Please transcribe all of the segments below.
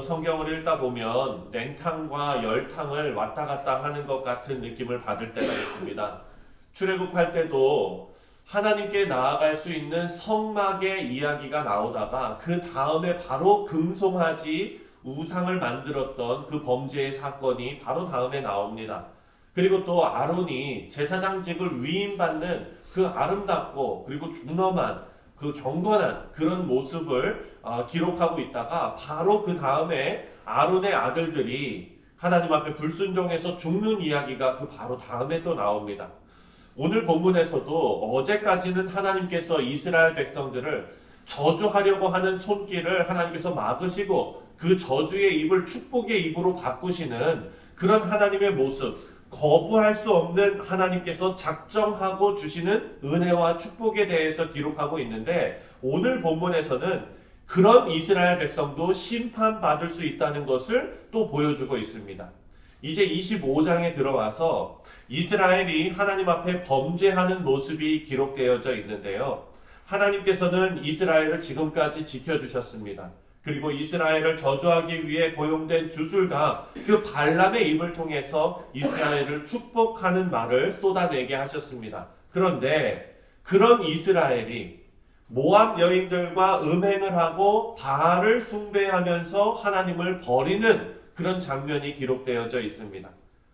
성경을 읽다 보면 냉탕과 열탕을 왔다 갔다 하는 것 같은 느낌을 받을 때가 있습니다. 출애굽할 때도 하나님께 나아갈 수 있는 성막의 이야기가 나오다가 그 다음에 바로 금송아지 우상을 만들었던 그 범죄의 사건이 바로 다음에 나옵니다. 그리고 또 아론이 제사장직을 위임받는 그 아름답고 그리고 준엄한 그 경건한 그런 모습을 기록하고 있다가 바로 그 다음에 아론의 아들들이 하나님 앞에 불순종해서 죽는 이야기가 그 바로 다음에 또 나옵니다. 오늘 본문에서도 어제까지는 하나님께서 이스라엘 백성들을 저주하려고 하는 손길을 하나님께서 막으시고 그 저주의 입을 축복의 입으로 바꾸시는 그런 하나님의 모습, 거부할 수 없는 하나님께서 작정하고 주시는 은혜와 축복에 대해서 기록하고 있는데 오늘 본문에서는 그런 이스라엘 백성도 심판받을 수 있다는 것을 또 보여주고 있습니다. 이제 25장에 들어와서 이스라엘이 하나님 앞에 범죄하는 모습이 기록되어져 있는데요. 하나님께서는 이스라엘을 지금까지 지켜주셨습니다. 그리고 이스라엘을 저주하기 위해 고용된 주술가 그 발람의 입을 통해서 이스라엘을 축복하는 말을 쏟아내게 하셨습니다. 그런데 그런 이스라엘이 모압 여인들과 음행을 하고 바알을 숭배하면서 하나님을 버리는 그런 장면이 기록되어져 있습니다.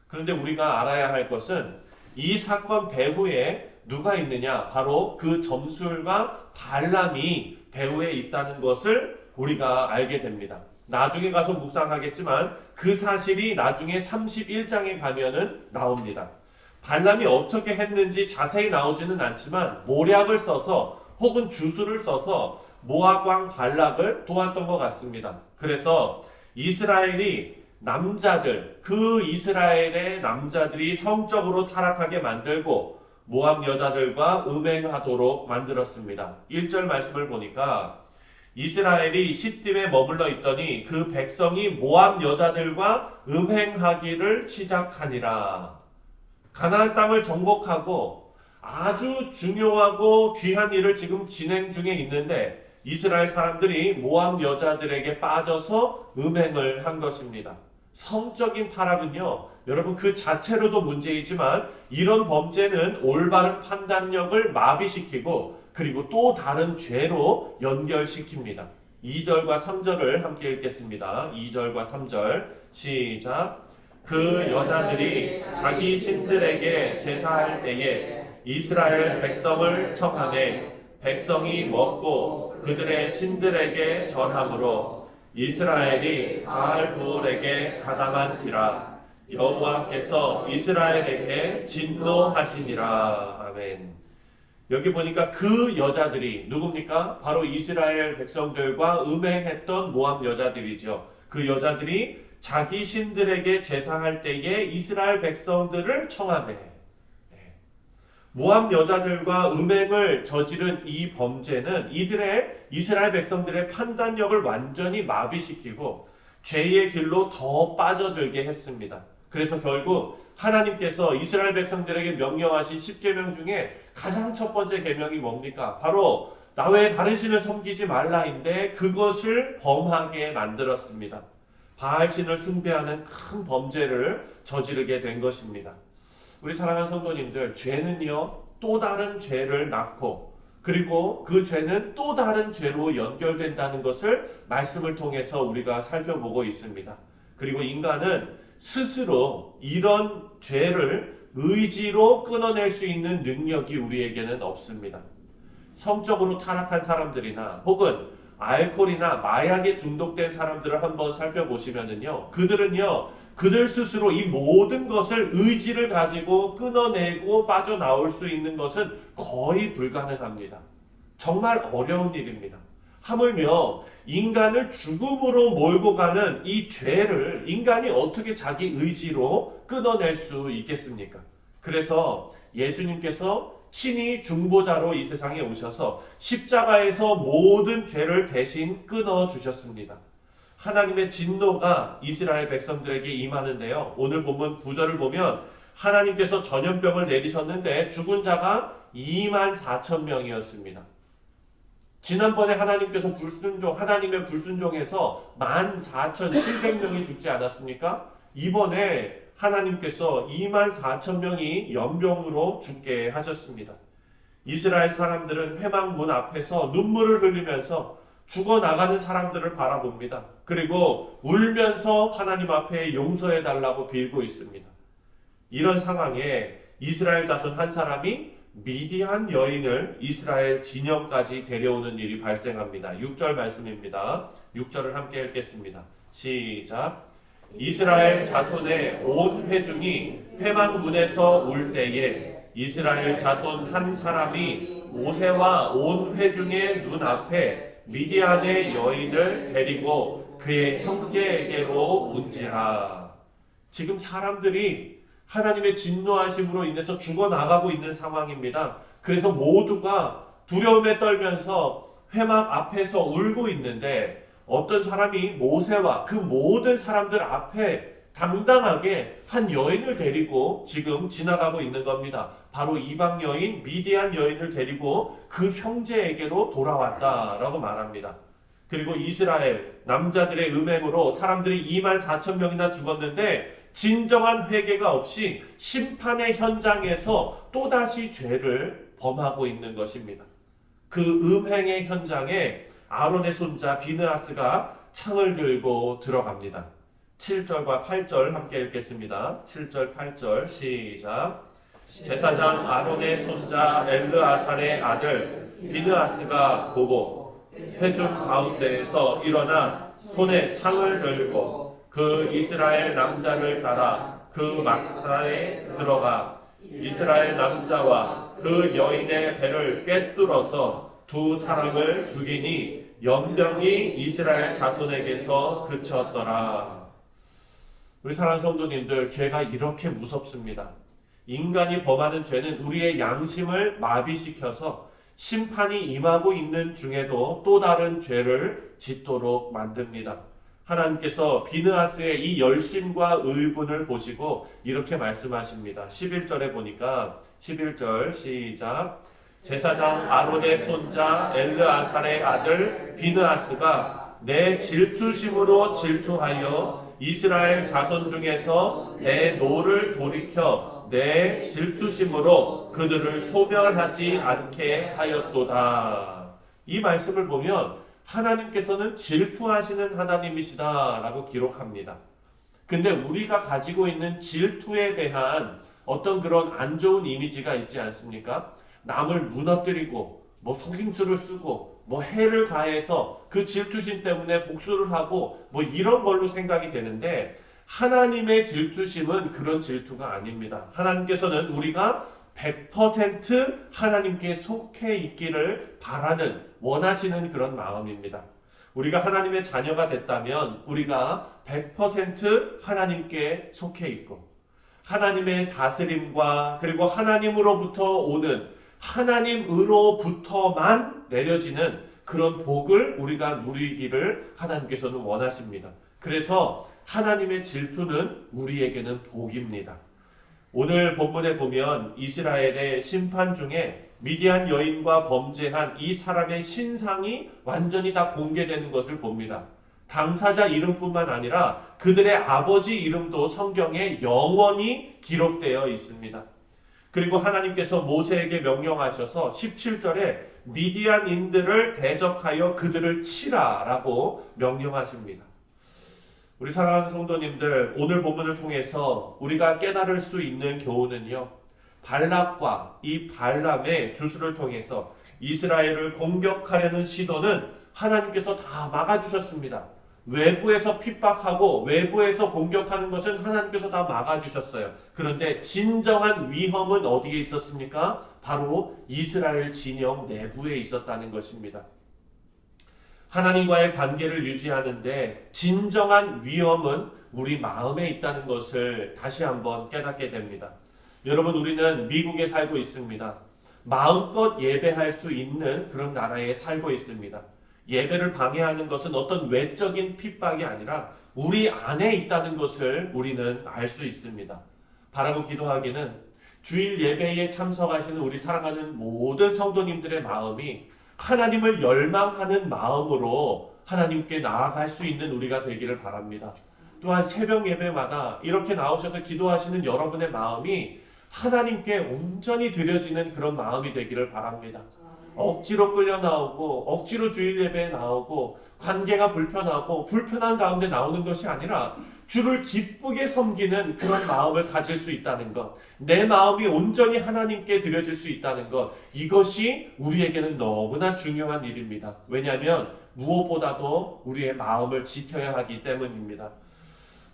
그런데 우리가 알아야 할 것은 이 사건 배후에 누가 있느냐? 바로 그 점술과 발람이 배후에 있다는 것을 우리가 알게 됩니다. 나중에 가서 묵상하겠지만 그 사실이 나중에 31장에 가면은 나옵니다. 발람이 어떻게 했는지 자세히 나오지는 않지만 모략을 써서 혹은 주술을 써서 모압 왕 발락을 도왔던 것 같습니다. 그래서 이스라엘이 남자들, 그 이스라엘의 남자들이 성적으로 타락하게 만들고 모압 여자들과 음행하도록 만들었습니다. 1절 말씀을 보니까 이스라엘이 시딤에 머물러 있더니 그 백성이 모압 여자들과 음행하기를 시작하니라. 가나안 땅을 정복하고 아주 중요하고 귀한 일을 지금 진행 중에 있는데 이스라엘 사람들이 모압 여자들에게 빠져서 음행을 한 것입니다. 성적인 타락은요, 여러분 그 자체로도 문제이지만 이런 범죄는 올바른 판단력을 마비시키고 그리고 또 다른 죄로 연결시킵니다. 2절과 3절을 함께 읽겠습니다. 2절과 3절 시작. 그 여자들이 자기 신들에게 제사할 때에 이스라엘 백성을 청하되 백성이 먹고 그들의 신들에게 전함으로 이스라엘이 바알브올에게 가담한지라 여호와께서 이스라엘에게 진노하시니라. 아멘. 여기 보니까 그 여자들이 누굽니까? 바로 이스라엘 백성들과 음행했던 모압 여자들이죠. 그 여자들이 자기 신들에게 제사할 때에 이스라엘 백성들을 청하매 모압 여자들과 음행을 저지른 이 범죄는 이스라엘 백성들의 판단력을 완전히 마비시키고 죄의 길로 더 빠져들게 했습니다. 그래서 결국 하나님께서 이스라엘 백성들에게 명령하신 10계명 중에 가장 첫 번째 계명이 뭡니까? 바로 나 외에 다른 신을 섬기지 말라인데 그것을 범하게 만들었습니다. 바알신을 숭배하는 큰 범죄를 저지르게 된 것입니다. 우리 사랑하는 성도님들, 죄는요 또 다른 죄를 낳고 그리고 그 죄는 또 다른 죄로 연결된다는 것을 말씀을 통해서 우리가 살펴보고 있습니다. 그리고 인간은 스스로 이런 죄를 의지로 끊어낼 수 있는 능력이 우리에게는 없습니다. 성적으로 타락한 사람들이나 혹은 알코올이나 마약에 중독된 사람들을 한번 살펴보시면은요, 그들 스스로 이 모든 것을 의지를 가지고 끊어내고 빠져나올 수 있는 것은 거의 불가능합니다. 정말 어려운 일입니다. 하물며 인간을 죽음으로 몰고 가는 이 죄를 인간이 어떻게 자기 의지로 끊어낼 수 있겠습니까? 그래서 예수님께서 친히 중보자로 이 세상에 오셔서 십자가에서 모든 죄를 대신 끊어주셨습니다. 하나님의 진노가 이스라엘 백성들에게 임하는데요. 오늘 본문 9절을 보면 하나님께서 전염병을 내리셨는데 죽은 자가 24,000명이었습니다. 지난번에 하나님의 불순종에서 14,700명이 죽지 않았습니까? 이번에 하나님께서 24,000명이 연병으로 죽게 하셨습니다. 이스라엘 사람들은 회막문 앞에서 눈물을 흘리면서 죽어나가는 사람들을 바라봅니다. 그리고 울면서 하나님 앞에 용서해 달라고 빌고 있습니다. 이런 상황에 이스라엘 자손 한 사람이 미디안 여인을 이스라엘 진영까지 데려오는 일이 발생합니다. 6절 말씀입니다. 6절을 함께 읽겠습니다. 시작. 이스라엘 자손의 온 회중이 회막문에서 울 때에 이스라엘 자손 한 사람이 모세와 온 회중의 눈앞에 미디안의 여인을 데리고 그의 형제에게로 온지라. 지금 사람들이 하나님의 진노하심으로 인해서 죽어나가고 있는 상황입니다. 그래서 모두가 두려움에 떨면서 회막 앞에서 울고 있는데 어떤 사람이 모세와 그 모든 사람들 앞에 당당하게 한 여인을 데리고 지금 지나가고 있는 겁니다. 바로 이방 여인 미디안 여인을 데리고 그 형제에게로 돌아왔다라고 말합니다. 그리고 이스라엘 남자들의 음행으로 사람들이 24,000명이나 죽었는데 진정한 회개가 없이 심판의 현장에서 또다시 죄를 범하고 있는 것입니다. 그 음행의 현장에 아론의 손자 비느하스가 창을 들고 들어갑니다. 7절과 8절 함께 읽겠습니다. 7절 8절 시작. 제사장 아론의 손자 엘르아살의 아들 비느하스가 보고 회중 가운데에서 일어나 손에 창을 들고 그 이스라엘 남자를 따라 그 막사에 들어가 이스라엘 남자와 그 여인의 배를 꿰뚫어서 두 사람을 죽이니 연병이 이스라엘 자손에게서 그쳤더라. 우리 사랑하는 성도님들, 죄가 이렇게 무섭습니다. 인간이 범하는 죄는 우리의 양심을 마비시켜서 심판이 임하고 있는 중에도 또 다른 죄를 짓도록 만듭니다. 하나님께서 비느하스의 이 열심과 의분을 보시고 이렇게 말씀하십니다. 11절에 보니까 11절 시작. 제사장 아론의 손자 엘르아살의 아들 비느하스가 내 질투심으로 질투하여 이스라엘 자손 중에서 내 노를 돌이켜 내 질투심으로 그들을 소멸하지 않게 하였도다. 이 말씀을 보면 하나님께서는 질투하시는 하나님이시다라고 기록합니다. 근데 우리가 가지고 있는 질투에 대한 어떤 그런 안 좋은 이미지가 있지 않습니까? 남을 무너뜨리고 뭐 속임수를 쓰고 뭐 해를 가해서 그 질투심 때문에 복수를 하고 뭐 이런 걸로 생각이 되는데 하나님의 질투심은 그런 질투가 아닙니다. 하나님께서는 우리가 100% 하나님께 속해 있기를 바라는, 원하시는 그런 마음입니다. 우리가 하나님의 자녀가 됐다면 우리가 100% 하나님께 속해 있고 하나님의 다스림과 그리고 하나님으로부터 오는 하나님으로부터만 내려지는 그런 복을 우리가 누리기를 하나님께서는 원하십니다. 그래서 하나님의 질투는 우리에게는 복입니다. 오늘 본문에 보면 이스라엘의 심판 중에 미디안 여인과 범죄한 이 사람의 신상이 완전히 다 공개되는 것을 봅니다. 당사자 이름뿐만 아니라 그들의 아버지 이름도 성경에 영원히 기록되어 있습니다. 그리고 하나님께서 모세에게 명령하셔서 17절에 미디안인들을 대적하여 그들을 치라라고 명령하십니다. 우리 사랑하는 성도님들, 오늘 본문을 통해서 우리가 깨달을 수 있는 교훈은요, 발락과 이 발람의 주술을 통해서 이스라엘을 공격하려는 시도는 하나님께서 다 막아주셨습니다. 외부에서 핍박하고 외부에서 공격하는 것은 하나님께서 다 막아주셨어요. 그런데 진정한 위험은 어디에 있었습니까? 바로 이스라엘 진영 내부에 있었다는 것입니다. 하나님과의 관계를 유지하는데 진정한 위험은 우리 마음에 있다는 것을 다시 한번 깨닫게 됩니다. 여러분, 우리는 미국에 살고 있습니다. 마음껏 예배할 수 있는 그런 나라에 살고 있습니다. 예배를 방해하는 것은 어떤 외적인 핍박이 아니라 우리 안에 있다는 것을 우리는 알 수 있습니다. 바라고 기도하기는 주일 예배에 참석하시는 우리 사랑하는 모든 성도님들의 마음이 하나님을 열망하는 마음으로 하나님께 나아갈 수 있는 우리가 되기를 바랍니다. 또한 새벽 예배마다 이렇게 나오셔서 기도하시는 여러분의 마음이 하나님께 온전히 드려지는 그런 마음이 되기를 바랍니다. 억지로 끌려 나오고 억지로 주일 예배에 나오고 관계가 불편하고 불편한 가운데 나오는 것이 아니라 주를 기쁘게 섬기는 그런 마음을 가질 수 있다는 것, 내 마음이 온전히 하나님께 드려질 수 있다는 것, 이것이 우리에게는 너무나 중요한 일입니다. 왜냐하면 무엇보다도 우리의 마음을 지켜야 하기 때문입니다.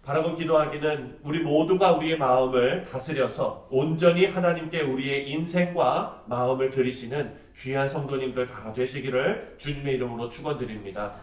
바라고 기도하기는 우리 모두가 우리의 마음을 다스려서 온전히 하나님께 우리의 인생과 마음을 드리시는 귀한 성도님들 다 되시기를 주님의 이름으로 축원드립니다.